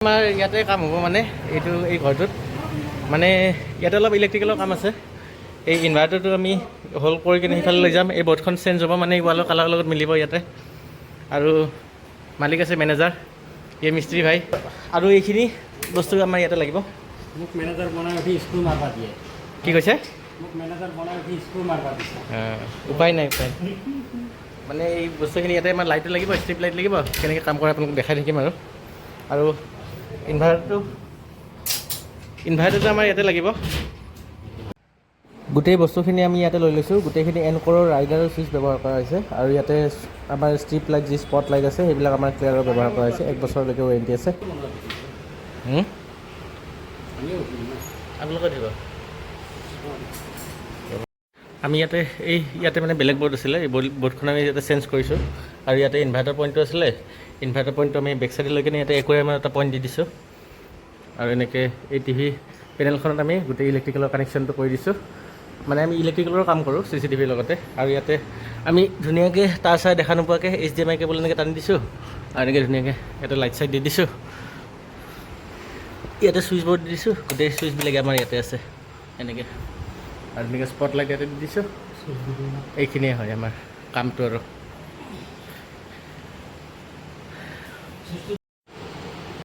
আমাৰ ইয়াতে কাম হ'ব মানে এই ঘৰটোত মানে ইয়াতে অলপ ইলেক্ট্ৰিকেলৰ কাম আছে। এই ইনভাৰ্টাৰটো আমি হোল্ড কৰি কিনে সিফালে লৈ যাম। এই বৰ্ডখন চেঞ্জ হ'ব মানে ৱালৰ কালাৰৰ লগত মিলিব ইয়াতে। আৰু মালিক আছে মেনেজাৰ, এই মিস্ত্ৰী ভাই। আৰু এইখিনি বস্তু আমাৰ ইয়াতে লাগিব। মোক মেনেজাৰ বনাই উঠি স্ক্ৰু মাৰবা দিয়ে। কি কৈছে? মোক মেনেজাৰ বনাই উঠি স্ক্ৰু মাৰবা দিছে। উপায় নাই মানে এই বস্তুখিনি ইয়াতে আমাৰ লাইটো লাগিব, ষ্ট্ৰিপ লাইট লাগিব। কেনেকৈ কাম কৰে আপোনালোক দেখাই থাকিম আৰু ইনভাৰ্টাৰটো আমাৰ ইয়াতে লাগিব। গোটেই বস্তুখিনি আমি ইয়াতে লৈ লৈছোঁ। গোটেইখিনি এনকৰৰ ৰাইডাৰ চুইচ ব্যৱহাৰ কৰা হৈছে। আৰু ইয়াতে আমাৰ ষ্ট্ৰিপ লাইট যি স্পট লাইট আছে সেইবিলাক আমাৰ ক্লিয়াৰৰ ব্যৱহাৰ কৰা হৈছে। 1 বছৰলৈকে ৱাৰেণ্টি আছে। আপোনালোকে দিব। আমি ইয়াতে মানে বেলেগ বৰ্ড আছিলে। এই বৰ্ডখন আমি ইয়াতে চেঞ্জ কৰিছোঁ। আৰু ইয়াতে ইনভাৰ্টাৰ পইণ্টটো আছিলে। ইনভাৰ্টাৰ পইণ্টটো আমি বেক চাইডে লৈ কিনে ইয়াতে একুৱাৰিয়ামৰ এটা পইণ্ট দি দিছোঁ। আৰু এনেকৈ এই টিভি পেনেলখনত আমি গোটেই ইলেক্ট্ৰিকেলৰ কানেকশ্যনটো কৰি দিছোঁ। মানে আমি ইলেক্ট্ৰিকেলৰ কাম কৰোঁ CCTVৰ লগতে। আৰু ইয়াতে আমি ধুনীয়াকৈ তাৰ চাই দেখা নোপোৱাকৈ HDMI কেবল এনেকৈ টানি দিছোঁ। আৰু এনেকৈ ধুনীয়াকৈ ইয়াতে লাইট চাইট দি দিছোঁ। ইয়াতে ছুইচ বৰ্ড দি দিছোঁ। গোটেই ছুইচবিলাক আমাৰ ইয়াতে আছে এনেকৈ। আৰু এনেকৈ স্পট লাইট ইয়াতে দি দিছোঁ। এইখিনিয়ে হয় আমাৰ কামটো আৰু